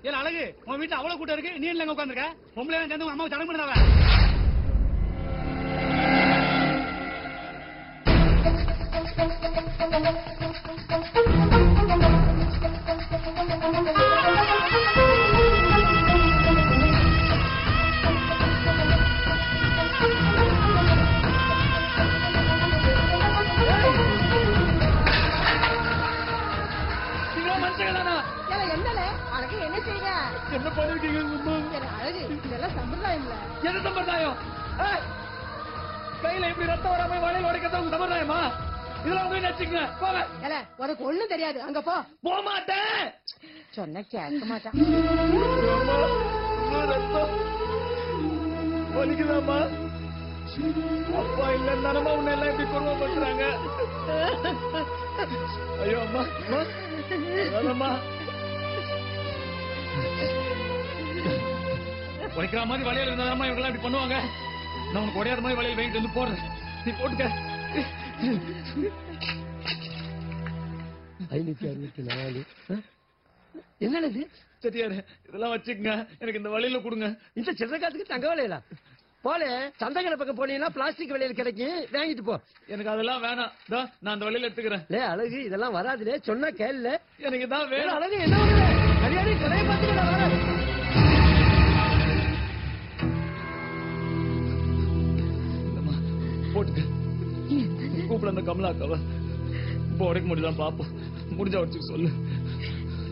ஏன் அழகு உன் வீட்டுல அவ்வளவு கூட்டம் இருக்கு, நீ எங்க உட்காந்துருக்க? பொம்பளை சேர்ந்து உங்க அம்மாவை தடை பண்ணாவ. என்ன பண்ணிருக்கீங்க அழகு? இதெல்லாம் சம்பிரதாயம் இல்ல. என்ன சம்பிரதாயம்? கையில எப்படி ரத்தம் வராம வளையல் உடைக்கிறது சம்பிரதாயமா? இதெல்லாம் உங்க வச்சுக்கங்க. போங்க. உனக்கு ஒண்ணும் தெரியாது, அங்க போ. போக மாட்டேன் சொன்ன கேட்க மாட்டான். வலிக்குதாமா? அப்பா இல்ல உன்னை எல்லாம் எப்படி கொடுமை பண்றாங்க? ஐயோ அம்மா அம்மா உடைக்கிற மாதிரி வளையல் இருந்தாதாம்மா இவங்க இப்படி பண்ணுவாங்க. நான் உனக்கு உடையாத மாதிரி வளையல் வாங்கிட்டு வந்து போடுறேன், நீ போட்டுக்க. 564 என்னது சரியாரு? இதெல்லாம் வச்சுக்கங்க, எனக்கு இந்த வளையல கொடுங்க. இந்த சின்ன காசுக்கு தங்க வளையலா? போல சந்தைகளை பக்கம் போனீங்கன்னா பிளாஸ்டிக் வளையல் கிடைக்கும், வாங்கிட்டு போ. எனக்கு அதெல்லாம் வேணாம், நான் அந்த வளையல எடுத்துக்கிறேன். அழகு இதெல்லாம் வராதுலே, சொன்னா கேள்ல. எனக்கு தான் வேணும். அழகு என்ன கல்யாணம் கடையை பார்த்துக்க. போட்டுக்க. கூப்பிட அந்த கமலா அக்காவ இப்போ உடைக்க முடியலாம் பாப்போம். முடிஞ்சா உடச்சுக்க சொல்லு,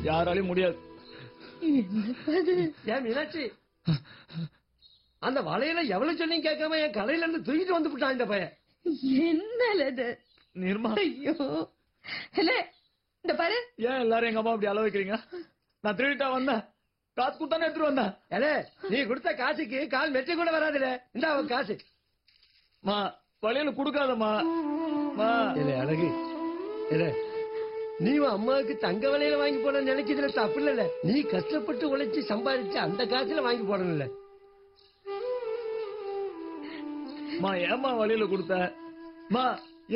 யாராலையும் முடியாது. ஏன் மீனாட்சி, அந்த வளையல எவ்வளவு சொல்லி கேட்காம என் கடையில இருந்து தூக்கிட்டு வந்து விட்டான் இந்த பையன். என்னது நிர்மா? ஐயோ இந்த பாரு. ஏன் எல்லாரும் எங்க அம்மா அப்படி அளவு வைக்கிறீங்க? நான் திருடிட்டா வந்தேன், காசு கொடுத்தானே எடுத்துட்டு வந்தேன். நீ கொடுத்த காசுக்கு கால் மெட்டு கூட வராதுல. இந்த அவன் காசு வளையல குடுக்காதம்மா. அழகு நீ அம்மாவுக்கு தங்க வளையல வாங்கி போட நினைக்கிறதுல தப்பு இல்ல. நீ கஷ்டப்பட்டு உழைச்சு சம்பாதிச்சு அந்த காசுல வாங்கி போடணும்ல. ஏமா வளையல கொடுத்த?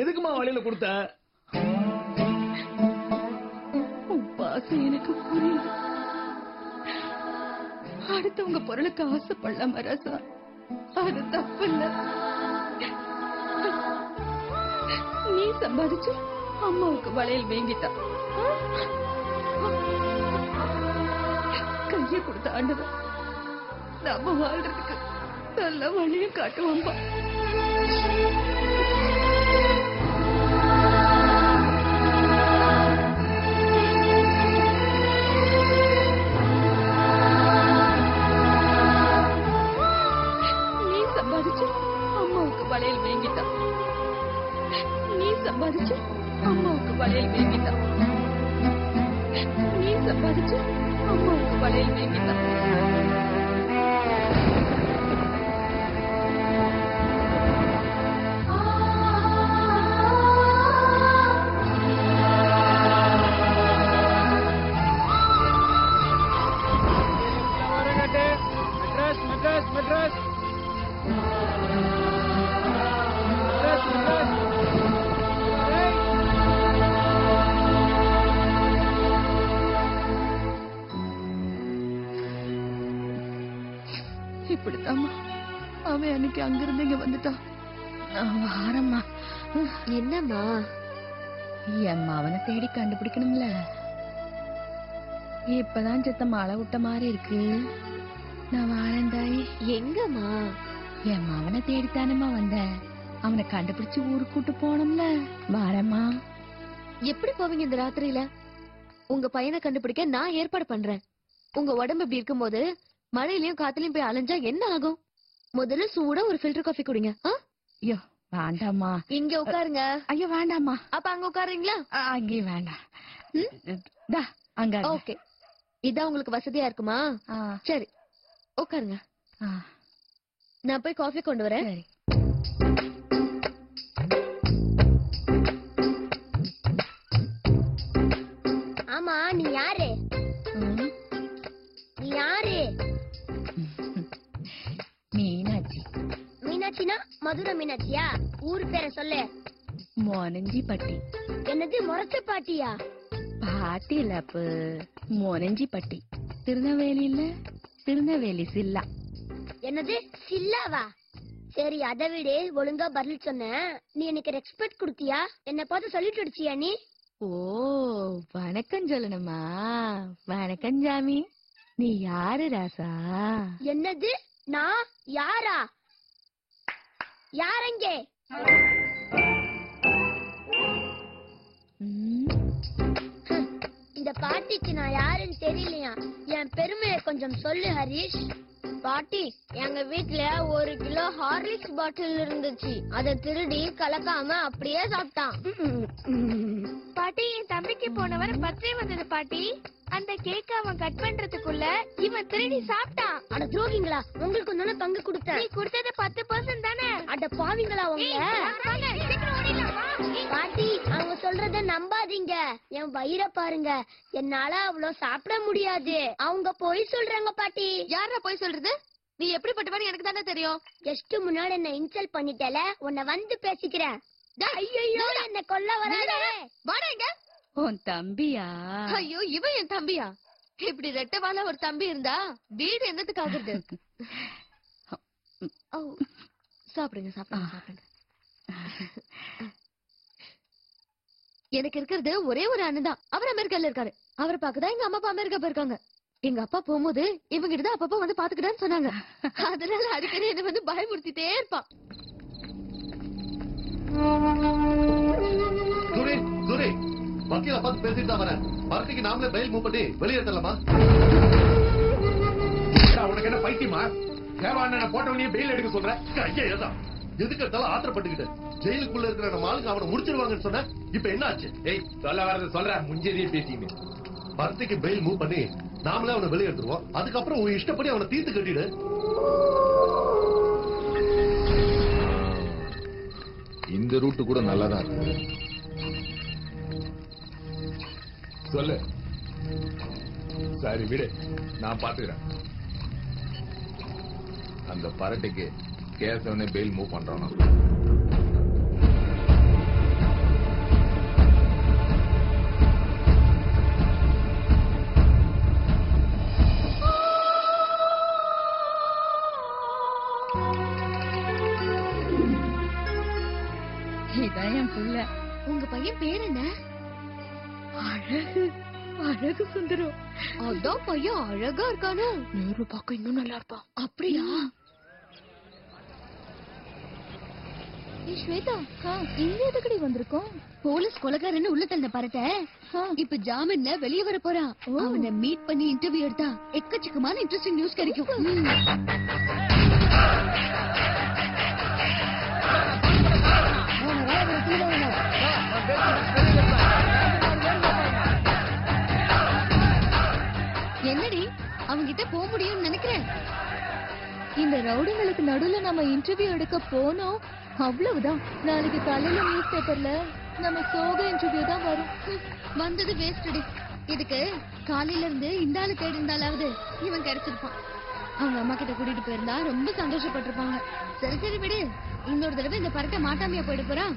எதுக்குமா வளையல கொடுத்த? பாசம் எனக்கு புரியுது. அடுத்தவங்க பொருளுக்கு ஆசைப்படலாம் ராசா, அது தப்பு இல்ல. நீ சம்பாதிச்சு அம்மாவுக்கு வளையல் வேங்கிட்டா, கைய கொடுத்த ஆண்டவன் நம்ம வாழ்றதுக்கு நல்ல வழியும் காட்டுவான்பா. நீ சம்பாதிச்சு அம்மாவுக்கு வளையல் வேங்கிட்டா, நீ சம்பாதிச்சு அம்மாவுக்கு வளையல் வேங்கிட்டா, நீ சம்பாதிச்சு அம்மாவுக்கு வளையல் வேங்கிட்டா. இப்படித்தாம்மா அவன் அன்னைக்கு அங்கிருந்து இங்க வந்துட்டான். வாரம்மா. என்னம்மா? என் அவனை தேடி கண்டுபிடிக்கணும்ல. இப்பதான் சித்தம்மா அழ விட்ட மாதிரி இருக்கு. நான் வாரண்டாய். எங்கம்மா? என் அவனை தேடித்தானம்மா வந்தேன். அவனை கண்டுபிடிச்சு ஊருக்கு கூட்டு போனோம்ல. வாரம்மா. எப்படி போவீங்க இந்த ராத்திரியில? உங்க பையனை கண்டுபிடிக்க நான் ஏற்பாடு பண்றேன். உங்க உடம்பு இப்படி இருக்கும் போது மழையிலயும் காத்துலயும் போய் அலைஞ்சா என்ன ஆகும்? முதல்ல சூடா ஒரு ஃபில்டர் காஃபி குடிங்க. ஐயோ வேண்டாமா. இங்க உட்காருங்க. ஐயோ வேண்டாமா. அப்ப அங்க உட்காருங்களா? அங்கே வேண்டாம். அங்க. ஓகே, இதான் உங்களுக்கு வசதியா இருக்குமா? சரி உட்காருங்க. நான் போய் காஃபி கொண்டு வரேன். ஆமா, நீ யாரு? நீ யாரு? மீனாட்சி. மீனாட்சினா மதுரை மீனாட்சியா? ஊரு பேரை சொல்லு. மொனஞ்சி பட்டி. என்னது முரச பாட்டியா? பாட்டி இல்லப்பு, மொரஞ்சிப்பட்டி திருநெல்வேலியில திருநெல்வேலி சில்லா. என்னது சில்லாவா? சரி, அதை விட ஒழுங்கா பதில் சொன்ன. நீ எனக்கு ரெஸ்பெக்ட் கொடுத்தியா? என்ன பார்த்து சொல்லிட்டு அடிச்சியா நீ? ஓ வணக்கம் சொல்லணுமா? வணக்கம் ஜாமி. நீ யாரு ராசா? என்னது நான் யாரா? யாரங்கே? இந்த பாட்டிக்கு நான் யாருன்னு தெரியலையா? என் பெருமையை கொஞ்சம் சொல்லு ஹரிஷ். பாட்டி, எங்க வீட்ல 1 கிலோ ஹார்லிக்ஸ் பாட்டில் இருந்துச்சு. அதை திருடி கலக்காம அப்படியே சாப்பிட்டான். பாட்டி, என் தம்பிக்கு போன வாரம் பர்த்டே வந்தது பாட்டி. அந்த கேக்க அவன் கட் பண்றதுக்குள்ள இவன் திருடி சாப்பிட்டான். அட துரோகிங்களா, உங்களுக்கு தானே பங்கு கொடுத்தேன். நீ கொடுத்தது 10% தானே? அட பாவிங்களா உங்க. பாட்டி, அவங்க சொல்றத நம்பாதீங்க. என் வயிற பாருங்க, என்னால அவ்வளவு சாப்பிட முடியாது. அவங்க பொய் சொல்றாங்க பாட்டி. யாரா போய் சொல்றது? நீ எப்படிப்பட்டவன்னு எனக்கு தானே தெரியும். ஜஸ்ட் முன்னாடி என்ன இன்சல்ட் பண்ணிட்டல, உன்னை வந்து பேசிக்கிறேன். ஐயோ, என்ன கொல்ல வராதே. வாடங்க. உன் தம்பியா? ஐயோ, இவன் என் தம்பியா? இப்படி ரெட்டவால ஒரு தம்பி இருந்தா வீடு என்னத்துக்கு ஆகுறது? சாப்பிடுங்க சாப்பிடுங்க சாப்பிடுங்க. எனக்கு இருக்கிறது ஒரே ஒரு அண்ணன் தான். அவர் அமெரிக்கால இருக்காரு. அவரை பாக்கதான் எங்க அம்மா அப்பா அமெரிக்கா போயிருக்காங்க. எங்க அப்பா போகும்போது இவங்கிட்ட தான் அப்பப்பா வந்து பாத்துக்கிட்டான்னு சொன்னாங்க. அதனால அடிக்கடி என்ன வந்து பயமுறுத்திட்டே இருப்பான். வக்கீல பார்த்து பேசிட்டு தான் வரேன். பார்ட்டிக்கு நாமளே பெயில் மூவ் பண்ணி வெளியே தரலாமா? உனக்கு என்ன பைத்தியமா? தேவான போட்டவனையே பெயில் எடுக்க சொல்ற? ஐயா ஏதா எதுக்கு எடுத்தாலும் ஆத்திரப்பட்டுக்கிட்டு ஜெயிலுக்குள்ள இருக்கிற நம்ம ஆளுக்கு அவனை முடிச்சிருவாங்கன்னு சொன்ன. இப்ப என்ன ஆச்சு? ஏய், சொல்ல வரது சொல்ற, முஞ்செறியே பேசிங்க. பார்ட்டிக்கு பெயில் மூவ் பண்ணி நாமளே அவனை வெளியே எடுத்துருவோம். அதுக்கப்புறம் உன் இஷ்டப்படி அவனை தீர்த்து கட்டிடு. இந்த ரூட்டு கூட நல்லாதான் இருக்கு. சொல்லு. சரி விடு, நான் பாத்துக்கிறேன். அந்த பரட்டைக்கு கேசவனே பெயில் மூவ் பண்றானா? இதான் என் புள்ள. உங்க பையன் பேர் என்ன? அழகு அழகு சுந்தரம். அதான் பையன் அழகா இருக்கானு. நேரு பார்க்க இன்னும் நல்லா இருப்பான். அப்படியா? ஸ்வேதா, இங்க எதுக்கடி வந்திருக்கோம்? போலீஸ் கொலைகாரன்னு உள்ள தந்த பரட்ட இப்ப ஜாமீன்ல வெளியே வர போறான். அவனை மீட் பண்ணி இன்டர்வியூ எடுத்தா எக்கச்சக்கமான இன்ட்ரெஸ்டிங் நியூஸ் கிடைக்கும். என்னடி அவங்கிட்ட போக முடியும்னு நினைக்கிறேன். இந்த ரவுடிங்களுக்கு நடுவுல நம்ம இன்டர்வியூ எடுக்க போனோம், அவ்வளவுதான். நாளைக்கு காலையில நியூஸ் பேப்பர்ல நம்ம சோக இன்டர்வியூ தான் வரும். வந்தது வேஸ்டடி. இதுக்கு காலையில இருந்து இந்த ஆளு தேடி இருந்தாலாவது இவன் கிடைச்சிருப்பான். அவங்க அம்மா கிட்ட கூட்டிட்டு போயிருந்தா ரொம்ப சந்தோஷப்பட்டிருப்பாங்க. சரி சரி விடு, இன்னொரு தடவை இந்த பரட்டை மாட்டாமையா போயிட்டு போறான்.